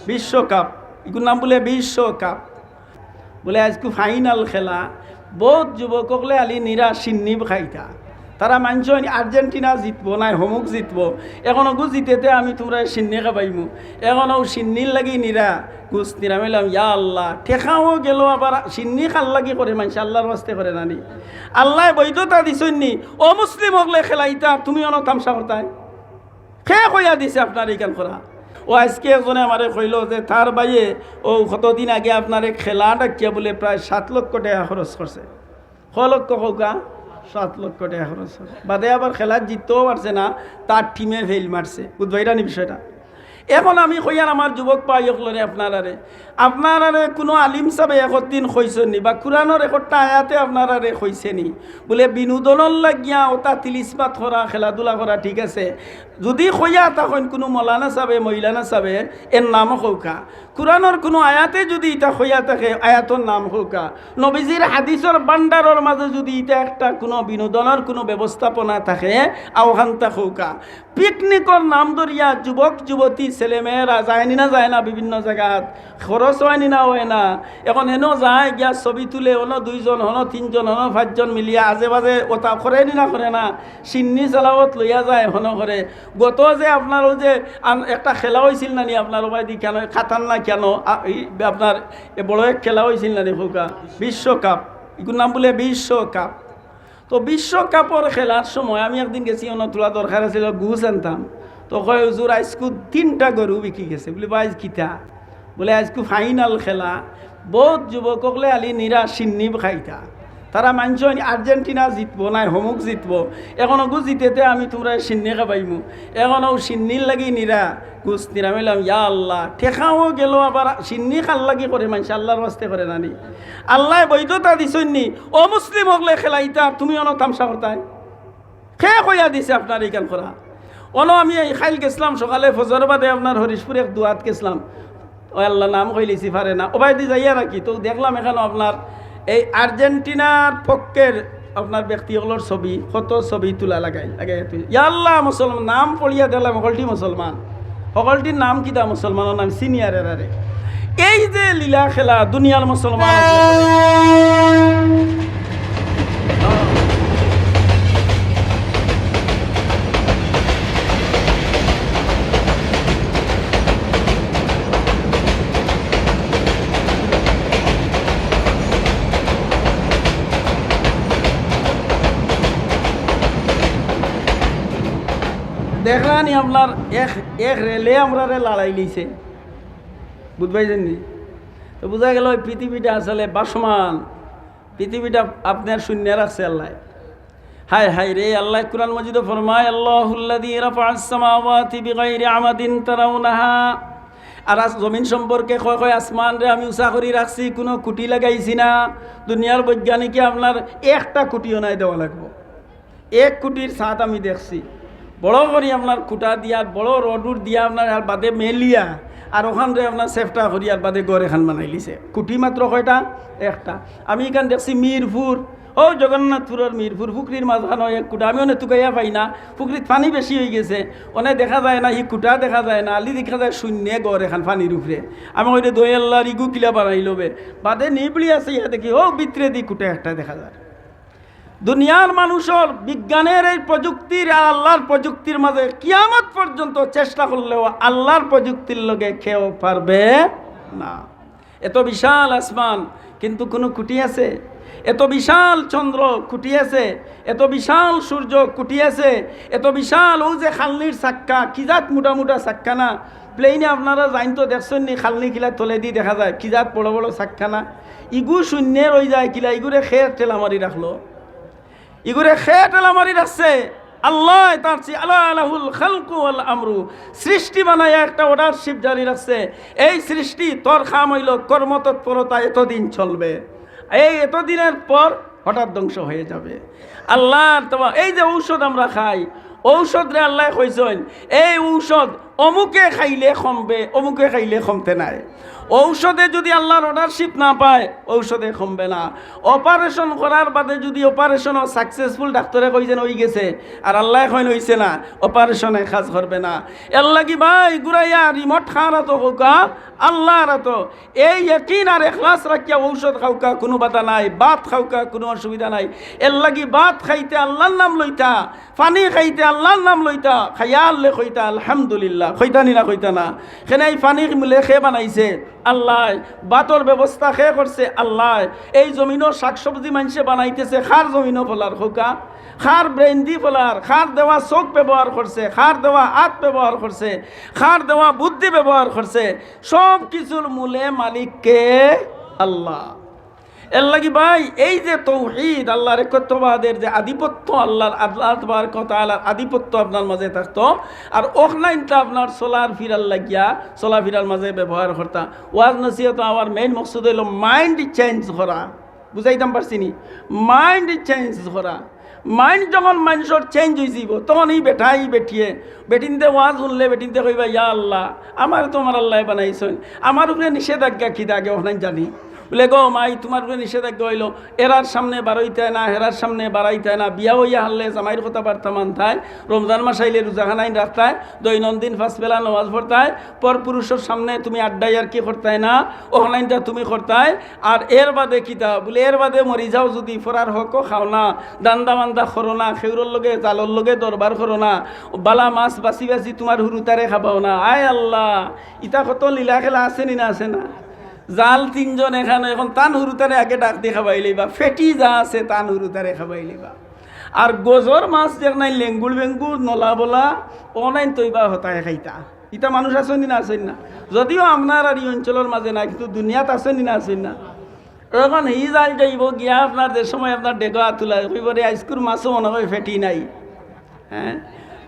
বিশ্বকাপ এগুলোর নাম বলে বিশ্বকাপ বলে আজকে ফাইনাল খেলা বহুত যুবক হলে আলি নিরা সিন্নি খাইতা তারা মানছ আর্জেন্টিনা জিতবো নাই হমুক জিতবো এখনো গু জিতেতে আমি তোমরা সিন্নি খাবাইমু এখনো সিন্নির লাগি নিরা গুছ নিরা মেলাম ইয়া আল্লাহ ঠেকাও গেল আবার সিন্নি খাল লাগি করে মানুষ আল্লাহর বাস্তে করে নানি আল্লাহ বৈধতা দিছনি ও মুসলিম হকলে খেলাইতা তুমি অন তামসা করতাই খে কইয়া দিছে আপনার এইখান করা ও আজকে একজনে আমারে কইল যে তার বাইয়ে ও কতদিন আগে আপনার খেলা ডাকিয়া বলে প্রায় 7 লক্ষ টাকা খরচ করছে 6 লক্ষ হোকা 7 লক্ষ টাকা খরচ বাদে আবার খেলা জিততেও পারছে না তার টিমে ফেল মারছে বুঝবাইরানি বিষয়টা এখন আমি কইয়ার আমার যুবক পাইকলরে আপনারারে কোনো আলিম সাবে একদিন কইছেনি বা কোরআনের একটা আয়াতে আপনারারে কইছেনি বলে বিনোদনের লাগিয়া ওটা তিলিসবাত করা খেলাধুলা করা ঠিক আছে যদি কইয়া তখন কোনো মৌলানা সাবে মহিলানা সাবে এর নাম হৌকা কোরআনের কোনো আয়াতে যদি এটা কইয়া থাকে আয়াতর নাম হৌকা নবীজির হাদিসের ভান্ডারের মাঝে যদি এটা একটা কোনো বিনোদনের কোনো ব্যবস্থাপনা থাকে আহ্বানটা হৌকা পিকনিকর নাম ধরিয়া যুবক যুবতী ছেলেমেয়েরা যায়নি না যায় না বিভিন্ন জায়গাত খরচ হয়নি না হয় না এখন হেনো যায় গিয়া ছবি তুলে হনো 2 জন হনো 3 জন হনো 5 জন মিলিয়া আজে বাজে ওটা করেনি না করে না সিন্নি চালাওত লইয়া যায় হনো করে গত যে আপনারও যে একটা খেলা হয়েছিল না নি আপনার ওবাইদি কেন খাতান না কেন আপনার বড় এক খেলা হয়েছিল না নি হোকা বিশ্বকাপ এগুলোর নাম বলে বিশ্বকাপ তো বিশ্বকাপের খেলার সময় আমি একদিন গেছি অন্য তোলা দরকার আছিল গুছ আনতাম তো কয় হুজুর আজকু 3টা গরু বিকি গেছে বলে বাইজ কিতা বলে আজকু ফাইনাল খেলা বহুত যুবক হলে আলি নিরা সিন্নি খাইতা তারা মানছ আর্জেন্টিনা জিতবো নাই হমুক জিতবো এখনো গু জিতেতে আমি তোমরা সিন্নি খাবাইমু এখনো সিন্নির লাগি নিরা গুছ নিরা মেলাম ইয়া আল্লাহ ঠেকাও গেল আবার সিন্নি খাল লাগি করে মানুষ আল্লাহর বাস্তে করে নানি আল্লাহ বৈধতা দিছনি ও মুসলিম হকলে খেলাইতা তুমি অন তামসা করতাই খে কইয়া দিছে আপনার এইখান করা অন আমি এই খাইল গেছিলাম সকালে ফজর বাদে আপনার হরিশপুরে এক দুয়াত গেছিলাম ও আল্লাহ নাম কইলেছি পারে না ও বাইদি যাইয়া রাখি তো দেখলাম এখানে আপনার এই আর্জেন্টিনার পক্ষের আপনার ব্যক্তিগুলোর ছবি কত ছবি তোলা লাগাই আল্লাহ মুসলমান নাম পড়িয়া দিলাম সকলটি মুসলমান সকলটির নাম কিতা মুসলমানের নাম সিনিয়রের আরে এই যে লীলা খেলা দুনিয়ার মুসলমান দেখলানি আপনার এক রেলে আমরা লড়াই লিছে বুঝবাইছেন নি তো বোঝা গেল ওই পৃথিবীটা আসলে বাসমান পৃথিবীটা আপনার শূন্য রাখছে আল্লাহ হায় হায় রে আল্লাহ কুরআন মাজিদে ফরমায় আল্লাহুল্লাযী রাফা'আস সামাওয়াতি বিগাইরি আমাদিন তারাউনাহা আর জমিন সম্পর্কে কয় কয় আসমান রে আমি উঁচা করে রাখছি কোনো কুটি লাগাইছি না দুনিয়ার বৈজ্ঞানিকে আপনার একটা কুটিও নাই দেওয়া লাগবো 1 কোটির ছাদ আমি দেখছি বড় করি আপনার খুঁটা দিয়া বড় রডুর দিয়া আপনার আর বাদে মেলিয়া আর ওখানে আপনার সেফটা করি আর বাদে গড় এখান বানাই লিছে কুটি মাত্র কয়টা একটা আমি এখান দেখছি মিরপুর ও জগন্নাথপুরের মিরপুর পুকুরির মাঝখানে 1 কোটা আমি অনেক তুকাইয়া পাই না পুকুরিত পানি বেশি হয়ে গেছে অনেক দেখা যায় না হি কুটা দেখা যায় না আলি দেখা যায় শূন্য গড় এখান পানির উপরে আমি ওইটা দই আল্লাহর ইগু কিলা বানাই লবে বাদে নিবলি আছে ইয়া দেখি ও ভিতরে দি কুটা একটা দেখা যায় দুনিয়ার মানুষের বিজ্ঞানের এই প্রযুক্তির আর আল্লাহর প্রযুক্তির মাঝে কিয়ামত পর্যন্ত চেষ্টা করলেও আল্লাহর প্রযুক্তির লগে কেউ পারবে না এত বিশাল আসমান কিন্তু কোনো কুটি আছে এত বিশাল চন্দ্র কুটি আছে এত বিশাল সূর্য কুটি আছে এত বিশাল ও যে খালনির চাক্কা কিজাত মোটা মোটা চাক্কা না প্লেনে আপনারা যাইন তো দেখছেন নি খালনি কিলা তলে দিয়ে দেখা যায় কিজাত বড় বড় চাক্কা না ইগু শূন্য রয়ে যায় কিলা ইগুরে খেয়ে ঠেলা মারি রাখলো ইগুরে খেয়ে ঠেলা মারি রাখছে আল্লাহ তার আল্লাহুল খালকু ওয়াল আমরু সৃষ্টি বানায় একটা অর্ডারশিপ জারি রাখছে এই সৃষ্টি তোর খাম হইল কর্মতৎপরতা এতদিন চলবে এই এতদিনের পর হঠাৎ ধ্বংস হয়ে যাবে আল্লাহর তোমার এই যে ঔষধ আমরা খাই ঔষধ রে আল্লাহ কইছেন এই ঔষধ অমুকে খাইলে কমবে, অমুকে খাইলে কমতে নাই। ঔষধে যদি আল্লাহর অর্ডারশিপ না পায় ঔষধে কমবে না। অপারেশন করার বাদে যদি অপারেশনও সাকসেসফুল ডাক্তারে কইছেন হয়ে গেছে আর আল্লাহ এখন হইছে না, অপারেশনে কাজ করবে না। এর লাগি ভাই ঘুরাইয়া রিমোট খাওয়া তো হোকা আল্লাহর তো এই ইয়াকিন আর এখলাস রাখিয়া ঔষধ খাওকা কোনো বাধা নাই, ভাত খাওকা কোনো অসুবিধা নাই। এর লাগি ভাত খাইতে আল্লাহর নাম লইতা, পানি খাইতে আল্লাহর নাম লইতা, খাইয়া আল্লে কইতা আলহামদুলিল্লাহ, কইতা নি না কইতা না। সেনে এই পানি মিলে খে বানাইছে আল্লাহ, বাতর ব্যবস্থা খে করছে আল্লাহ। এই জমিনও শাকসবজি মানুষে বানাইতেছে খার জমিনও ফলার হোকা, খার ব্রেন দি ফলার, খার দেওয়া চোখ ব্যবহার করছে, খার দেওয়া হাত ব্যবহার করছে, খার দেওয়া বুদ্ধি ব্যবহার করছে। সব কিছুর মূলে মালিককে আল্লাহ। এর লাগি ভাই এই যে তৌহিদ আল্লাহর একত্ববাদের যে আধিপত্য, আল্লাহর আল্লাহ তাবারক ওয়া তাআলার আধিপত্য আপনার মাঝে থাকতো আর অফলাইনটা আপনার চলার ফিরার লাগিয়া চলা ফিরার মাঝে ব্যবহার করতা। ওয়াজ নসিহত আমার মেইন মকসুদ হইল মাইন্ড চেঞ্জ করা, বুঝাইতাম পারছি নি? মাইন্ড চেঞ্জ করা। মাইন্ড যখন মানুষের চেঞ্জ হয়ে যাব তখন এই বেটাই বেটিয়ে বেটিনতে ওয়াজ শুনলে বেটিনতে কইবা ইয়া আল্লাহ আমার তোমার আল্লাহ বানাইছেন, আমার উপরে নিষেধাজ্ঞা কী আগে ওখানে জানি। বলে গো মাই তোমার উপরে নিষেধাজ্ঞা হইল এরার সামনে বাড়াইতে না, হেরার সামনে বাড়াইতে না, বিয়া হইয়া হারলে জামাইয়ের কথা বার্তা মানতায়, রমজান মাস আইলে রোজাখানাইন রাখতায়, দৈনন্দিন ফাঁসবেলা নামাজ পড়তায়, পর পুরুষের সামনে তুমি আড্ডাই আর কি করতায় না, অনলাইনটা তুমি করতায়। আর এর বাদে কিতা বলে এর বাদে মরি যাও যদি ফরার হকও খাও না, দান্দা মান্দা করো না, খেউরর লগে জালর লগে দরবার করো না, বালা মাছ বাছি বাছি তোমার হুরুতারে খাবাও না। আয় আল্লাহ, ইতা কত লীলা খেলা আছে নি না আছে না? জাল তিনজন এখানে এখন তান হুরুতারে আগে ডাক দিয়ে খাবাই লইবা, ফেটি যা আছে তান হুরুতারে খাবাই লইবা। আর গজর মাছ দেখ নাই লেঙ্গুল বেঙ্গুল নলা বলা অনাইন তৈবা হতায় খাইতা। ইটা মানুষ আছেন না আছেন না? যদিও আপনার আর এই অঞ্চলের মাঝে নাই কিন্তু দুনিয়াত আছেন না আছেন না? এখন হি জাল যাইব গিয়া আপনার যে সময় আপনার ডেগা তুলা কইবরে আইসকুর মাছও মনে হয় ফেটি নাই। হ্যাঁ,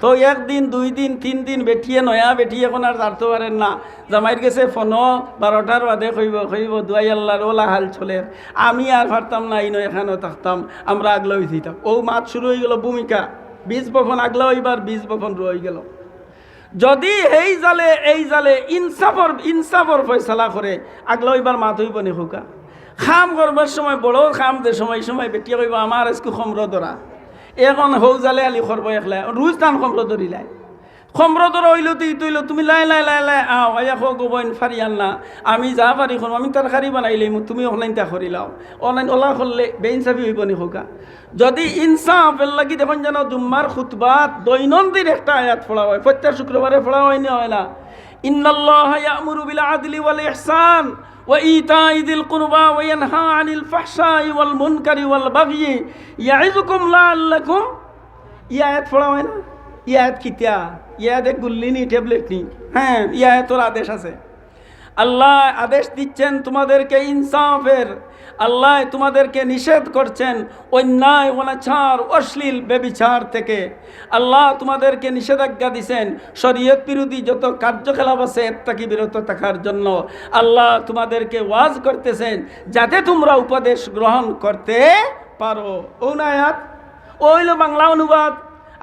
তো একদিন দুই দিন তিন দিন বেঠিয়ে নয়া বেঠিয়ে এখন আর জানতে পারেন না, জামাইর গেছে ফোনো 12টার বাদে কইব দুয়াই আল্লাহর ওলা হাল চলে, আমি আর পারতাম না ইনো এখানেও থাকতাম, আমরা আগলা হয়ে দিতাম। ও মাছ শুরু হয়ে গেল ভূমিকা, বীজ বপন আগলা হইবার বীজ বপন রয়ে গেল। যদি এই জালে ইনসাফর ফয়সালা করে আগলা হইবার মাত হইব নি হুকা। খাম করবার সময় বড় খাম যে সময় বেটিয়ে কইব আমার আজকে খমর ধরা, এখন হৌ জালে আলি করব একলা রোজ টান খমর ধরিলাই, খমর ধরা হইল তুই তুমি লাই লাই লাই লাই আও আয়া খো গোবইন ফারিয়ান না, আমি যা পারি করম, আমি তরকারি বানাইলাই তুমি অনলাইন তা করিলাও, অনলাইন ওলা করলে বেইনসাফি হইব নি হোকা। যদি ইনসাফের লাগি দেখুন যেন জুম্মার খুতবাত দৈনন্দিন একটা আয়াত পড়া হয়, প্রত্যেক শুক্রবারে পড়া হয় না হয় না? ইন্নাল্লাহা ইয়া'মুরু বিল আদলি ওয়াল ইহসান وإيتاء ذي القربى وينهى عن الفحشاء والمنكر والبغي يعظكم لعلكم। আয়াত পড়া হয় না? আয়াত কিতা? আয়াত এক গুল্লি নি ট্যাবলেট নি? হ্যাঁ, আয়াতের আদেশ আছে। আল্লাহ আদেশ দিচ্ছেন তোমাদেরকে ইনসাফের, আল্লাহ তোমাদেরকে নিষেধ করছেন অন্যায় অনাচার অশ্লীল ব্যভিচার থেকে। আল্লাহ তোমাদেরকে নিষেধাজ্ঞা দিচ্ছেন শরীয়ত বিরোধী যত কার্যকলাপ আছে এর থেকে বিরত থাকার জন্য। আল্লাহ তোমাদেরকে ওয়াজ করতেছেন যাতে তোমরা উপদেশ গ্রহণ করতে পারো। ও নায়াত ওইল বাংলা অনুবাদ।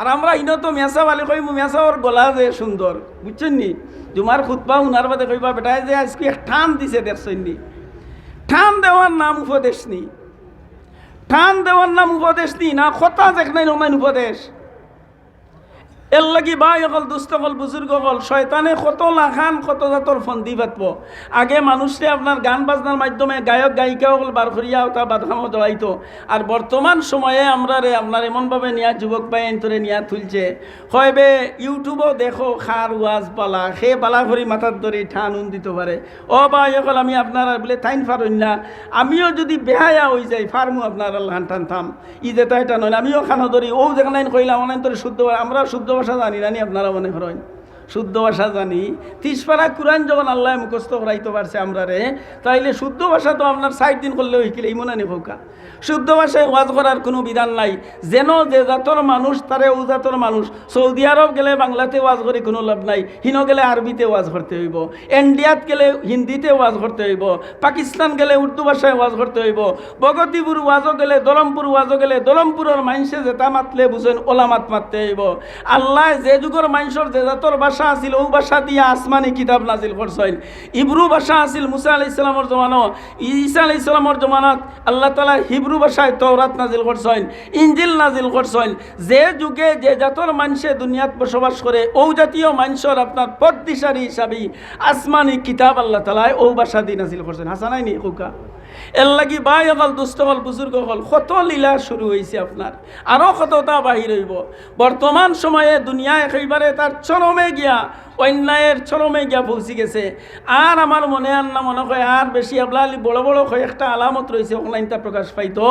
আর আমরা ইনো তো মেসা বালি কইব, মেসা ওর গলা যে সুন্দর, বুঝছেন নি? জুমার খুতবা উনার বাদে কইবা বেটায় যে আজকে ঠান দিছে দেখছেন নি? ঠান দেওয়ার নাম উপদেশ নি, ঠান দেওয়ার নাম উপদেশ নি না, কথা যেখানে নয় উপদেশ। এর লাগি ভাই অকল দুস্থ হল বুজুর্গ হল শয়তানে কত লাখান কত জাতর ফন্দি পাতব। আগে মানুষে আপনার গান বাজনার মাধ্যমে গায়ক গায়িকা হল বার করিয়া ওটা বাদখামো জড়াইতো। আর বর্তমান সময়ে আপনার এমনভাবে নিয়া যুবক ভাই এন্তরে নিয়া তুলছে, হয়বে ইউটিউবও দেখো খার ওয়াজ পালা, সে পালা ভরি মাথার ধরে ঠান দিতে পারে। ও ভাই অকল আমি আপনারা বলে থাইন ফারুন না, আমিও যদি বেহায়া হয়ে যাই ফার্মু আপনার আল্লাহ টান থাম ই যেটা এটা নয়, আমিও খানা ধরি ও যেখানে কইলাম অনেক শুদ্ধ, আমরা শুদ্ধ ভাষা জানি না নি? আপনারা মনে করেন শুদ্ধ ভাষা জানি? 30 পারা কুরআন যখন আল্লাহ মুখস্থ করাইতে পারছে আমরা রে, তাইলে শুদ্ধ ভাষা তো আপনার 60 দিন করলে হইলে এই মনে নেই হোকা। শুদ্ধ ভাষায় ওয়াজ করার কোনো বিধান নাই, যেন যে জাতর মানুষ তারে ও জাতর মানুষ। সৌদি আরব গেলে বাংলাতে ওয়াজ করে কোনো লাভ নাই, হিনো গেলে আরবিতে ওয়াজ করতে হইব, ইন্ডিয়াত গেলে হিন্দিতে ওয়াজ করতে হইব, পাকিস্তান গেলে উর্দু ভাষায় ওয়াজ করতে হইব, বগতিপুর ওয়াজও গেলে দলমপুর ওয়াজও গেলে দলমপুরের মানুষে যেটা মাতলে বুঝেন ওলামাত মাততে হইব। আল্লাহ যে যুগের মানুষের যে জাতর ভাষা ভাষা আছিল, ও ভাষা দিয়া আসমানি কিতাব নাজিল করছেন। ইব্রু ভাষা আছিল মুসা আলাইহিস সালামের জমানো, ঈসা আলাইহিস সালামের জমানাত আল্লাহ তাআলা হিব্রু ভাষায় তওরাত নাজিল করছেন, ইনজিল নাজিল করছেন। যে যুগে যে জাতর মানুষে দুনিয়াত বসবাস করে ও জাতীয় মানুষের আপনার পথ দিশারি হিসাবে আসমানি কিতাব আল্লাহ তাআলা ও ভাষা দিয়ে নাজিল করছেন। হাসানাই নি কোকা এর লাগি বাই হল দুষ্ট হল বুজুর্গ হল কত লীলা শুরু হয়েছে আপনার, আরও কতটা বাহির হইব। বর্তমান সময়ে দুনিয়া একেবারে তার চরমে গিয়া, অন্যায়ের চরমে গিয়া পৌঁছে গেছে। আর আমার মনে আর না মনে হয় আর বেশি আপনার বড় বড় কয়েকটা আলামত রয়েছে অনলাইনটা প্রকাশ পাইতো।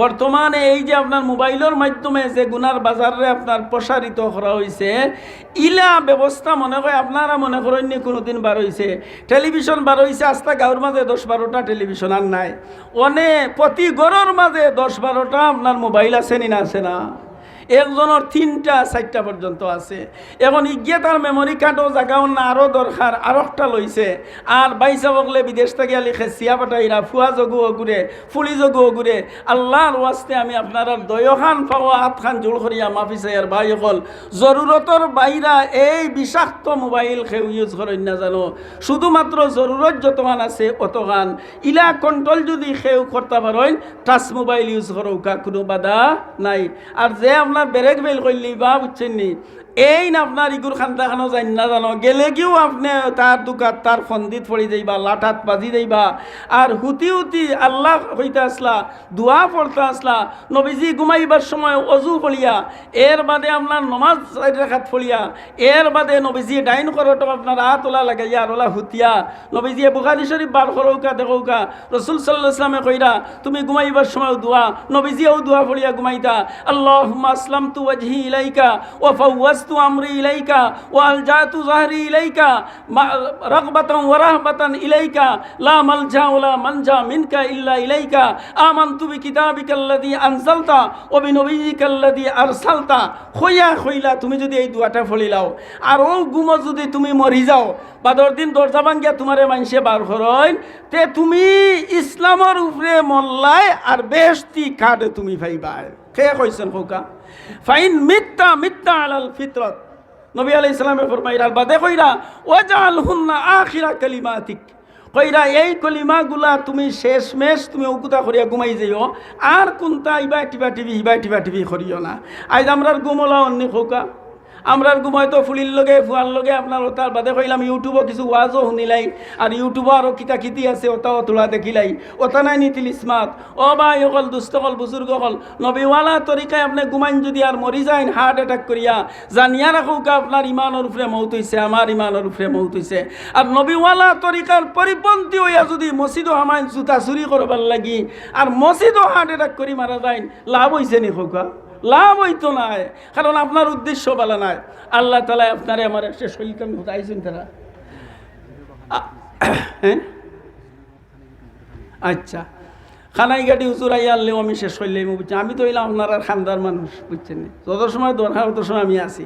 বর্তমানে এই যে আপনার মোবাইলের মাধ্যমে যে গুনার বাজারে আপনার প্রসারিত করা হয়েছে, ইলা ব্যবস্থা মনে হয় আপনারা মনে করেন নি কোনোদিন বার হয়েছে। টেলিভিশন বার হয়েছে, আস্তা গাঁর মাঝে 10-12টা টেলিভিশন আর নাই, অনেক প্রতি ঘরের মাঝে 10-12টা আপনার মোবাইল আছে নি না আছে না, একজনের 3টা-4টা পর্যন্ত আছে। এখন ইগিয়ে তার মেমোরি কার্ডও জাগাও না, আরও দরকার আরও একটা লইছে। আর বাইসা বকলে বিদেশ থেকে আলি খেসিয়া পাঠাইরা ফুয়া জগুও ঘুরে, ফুলি জগুও ঘুরে। আল্লাহর ওয়াস্তে আমি আপনার দয়খান পাওয়া হাতখান জোর করিয়া মাফি চাইয়ার ভাই হল, জরুরতর বাইরা এই বিষাক্ত মোবাইল কেউ ইউজ করেন না জানো, শুধুমাত্র জরুরত যতখান আছে অতখান ইলা কন্ট্রোল যদি কেউ করতে পারেন, টাচ মোবাইল ইউজ করৌকা কোনো বাধা নাই। আর যে আপনার ব্রেক ফেল করলি বা বুঝছেন নি, এই না আপনার ইগুর খান্দাখানো যাই না জানো, গেলে গিয়েও আপনি তার দোকান তার ফন্দিত পড়ি যাইবা, লাঠাত বাজি যাইবা। আর হুতি হুতি আল্লাহ হইতে আসলা, দোয়া পড়তে আসলা, নবীজি ঘুমাইবার সময় অজু পড়িয়া, এর বাদে আপনার নমাজ 4 রাকাত পড়িয়া, এর বাদে নবীজি ডাইন করোটা আপনার তোলা লাগাইয়া আর ওলা হুতিয়া, নবীজি বুখারী শরীফ বার করৌকা দেখৌকা, রসুল সাল্লাল্লাহু আলাইহি ওয়াসাল্লামে কইরা তুমি ঘুমাইবার সময় দোয়া, নবীজিও দোয়া পড়িয়া ঘুমাইতা। আল্লাহুম্মা আসলামতু ওয়াজহি ইলাইকা ওয়া ফাওয়াজতু আমরি ইলাইকা ওয়া আলজাতু যাহরি ইলাইকা রাগবাতান ওয়া রাহবাতান ইলাইকা লা মালজা ওয়া লা মানজা মিনকা ইল্লা ইলাইকা আমানতু বিকিতাবিকাল্লাযী আনজালতা ওয়া বিনবিয়িকাল্লাযী আরসালতা। খইলা তুমি যদি এই দোয়াটা পড়ি লাও, আর ও গুমো যদি তুমি মরি যাও, বাদর দিন দরজা ভাঙ্গিয়া তোমারে মানুষে বার করেন, তে তুমি ইসলামের উপরে মল্লায় আর বেহেশতি কার্ডে তুমি পাইবাই। কে কইছেন খোকা? ফাইন মিথ্যা মিথ্যা আলাল ফিতরত। নবী আলাইহিস সালামে ফরমাইরা বাদে কইরা ওয়াজআলহুন্না আখিরা কালিমাতিক, কইরা এই কলিমাগুলা তুমি শেষমেশ তুমি উকুতা করিয়া ঘুমাই যাইও, আর কোনটা ইবা টিভি করিও না। আজ আমরার ঘুমলা অন্য খোকা, আমরার ঘুমাই তো ফুলির লগে ফুয়ার লগে আপনার ওটার বাদে কইলাম ইউটিউবও কিছু ওয়াজও শুনিলাই, আর ইউটিউবও আরও কিতা আছে ওটাও তোলা দেখিলাই, ওটা নাই নিতিল স্মার্ট। ও ভাই অকল দুস্থ হল বুজুর্গ হল, নবীওয়ালা তরিকায় আপনি ঘুমাইন যদি আর মরি যায় হার্ট অ্যাটাক করিয়া, জানিয়া রাখুকা আপনার ইমানের উপরে মৌত হইছে, আমার ইমানের উপরে মৌত হইছে। আর নবীওয়ালা তরিকার পরিপন্থী হইয়া যদি মসজিদও হামাইন জুতা চুরি করবার লাগি আর মসজিদও হার্ট অ্যাটাক করি মারা যায়, লাভ হইছে নি খোকা? লাভ হইতো নাই, কারণ আপনার উদ্দেশ্য বলা নাই। আল্লাহ তাআলা আপনারে আমার শেষ হইতাম আইছেন তারা। হ্যাঁ আচ্ছা, খানাই গাড়ি হুজুর আইয়া আনলেও আমি শেষ করলেই বুঝছি। আমি তো হইলাম আপনার আর খানদার মানুষ, বুঝছেন নি, যত সময় দরকার তত সময় আমি আছি।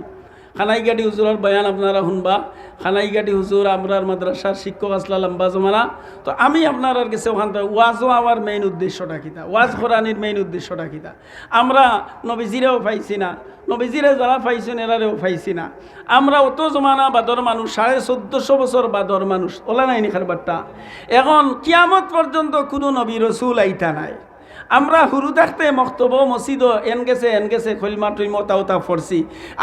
খানাই গাড়ি হুজুরের বয়ান আপনারা শুনবা। খানাই গাড়ি হুজুর আমরার মাদ্রাসার শিক্ষক আসলা লম্বা জমানা। তো আমি আপনার কাছে ওখান থেকে ওয়াজও আমার মেইন উদ্দেশ্যটা কিতা, ওয়াজ কোরআনের মেইন উদ্দেশ্যটা কিতা। আমরা নবীজিরেও পাইছি না, নবীজিরে যারা পাইছেন এরারেও পাইছি না। আমরা অত জমানা বাদর মানুষ, 1450 বছর বাদর মানুষ, ওলা নাই নিখার বার্তা। এখন কিয়ামত পর্যন্ত কোনো নবী রসুল আইতা নাই। আমরা হুরু থাকতে মক্তব মসজিদ এন গেছে খলিমা টইমা তাওতা ফরছি।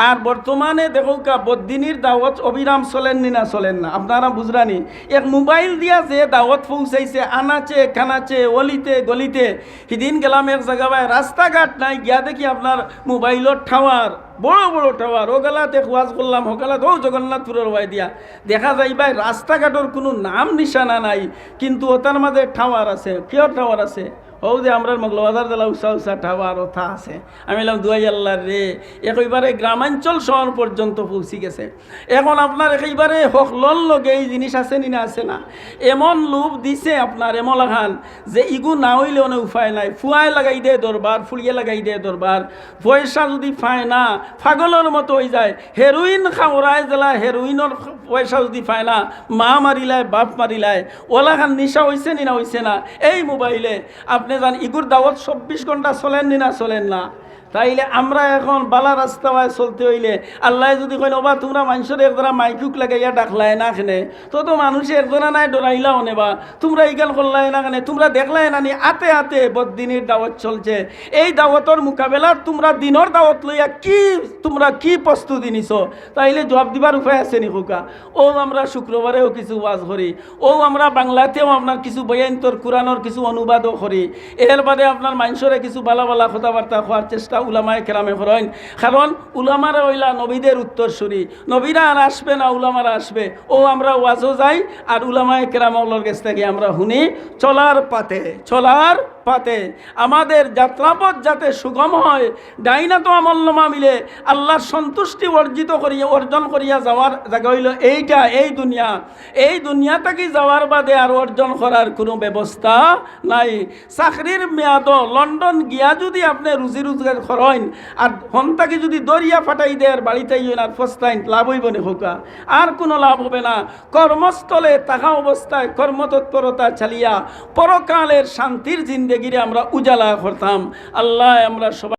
আর বর্তমানে দেখোকা বদিনীর দাওয়াত অবিরাম চলেন নি না চলেন না, আপনারা বুঝরানি। এক মোবাইল দিয়া যে দাওয়াত পৌঁছাইছে আনাচে কানাচে অলিতে গলিতে। সেদিন গেলাম এক জায়গায়, রাস্তাঘাট নাই, গিয়া দেখি আপনার মোবাইলত টাওয়ার, বড় বড় টাওয়ার। ও গেলাতে ওয়াজ করলাম, ও গেলাত ও জগন্নাথপুরের ওয়াই দিয়া দেখা যায় ভাই রাস্তাঘাটর কোনো নাম নিশানা নাই, কিন্তু ওটার মাঝে টাওয়ার আছে। কিয়র টাওয়ার আছে? ও যে আমরা মগলবাজার জেলা উষা টাওয়ার ওঠা আছে। আমি বললাম দুয়াই আল্লাহ রে, একেবারে গ্রামাঞ্চল শহর পর্যন্ত পৌঁছে গেছে। এখন আপনার একেবারে হকলন লগে এই জিনিস আছে নি না আছে না, এমন লোভ দিছে আপনার এমন লাগান যে ইগু না হইলে অনেক উপায় নাই। ফুয়ায় লাগাই দেয় দরবার, ফুলিয়ে লাগাই দেয় দরবার, পয়সা যদি পায় না পাগলের মতো হয়ে যায়। হেরোইন খাওয়ায় জেলা, হেরোইনের পয়সা যদি পায় না মা মারিলায় বাপ মারিলায়। ওলাখান নিশা হয়েছে নি না হয়েছে না এই মোবাইলে। আপনি জান ইগুর দাওয়াত 24 ঘন্টা চলেন নি না চলেন না? তাইলে আমরা এখন বালা রাস্তায় চলতে হইলে আল্লাহ যদি কইন ওবা তোমরা মানুষের একজনা মাইকুক লাগাইয়া ডাকলাই না কেনে তো মানুষে একজনা নাই ডরাইলাও নেবা তোমরা ইগাল করলাই না কেনে তোমরা দেখলাই না নি আতে আতে বদিনের দাওয়াত চলছে এই দাওয়াতর মোকাবেলার তোমরা দিনের দাওয়াত লইয়া তোমরা কি প্রস্তুতি নিছ তাইলে জবাব দিবার উপায় আছে নি খোকা ও আমরা শুক্রবারেও কিছু ওয়াজ করি ও আমরা বাংলাতেও আপনার কিছু বয়ান্তর কোরআনের কিছু অনুবাদও করি এর বাদে আপনার মানুষরে কিছু বালা বালা কথাবার্তা হওয়ার চেষ্টা উলামায়ে কেরামে করেন কারণ উলামারা হইলা নবীদের উত্তরসূরি নবীরা আর আসবে না উলামারা আসবে ও আমরা ওয়াজও যাই আর উলামায়ে কেরামের কাছ থেকে আমরা শুনি চলার পাতে আমাদের যাত্রাপথ যাতে সুগম হয় ডাইনা তো আমল্লমা মিলে আল্লাহর সন্তুষ্টি অর্জন করিয়া যাওয়ার জায়গা হইল এইটা এই দুনিয়া থেকে যাওয়ার বাদে আর অর্জন করার কোনো ব্যবস্থা নাই চাকরির মেয়াদ লন্ডন গিয়া যদি আপনি রুজি রোজগার করেন আর হন্তাকে যদি দরিয়া ফাটাই দেয় বাড়িতে আর ফস্তাইন লাভ হইব না হোকা আর কোনো লাভ হবে না কর্মস্থলে থাকা অবস্থায় কর্মতৎপরতা চালিয়া পরকালের শান্তির জিন্দেগিরে আমরা উজালা করতাম আল্লাহ আমরা সবাই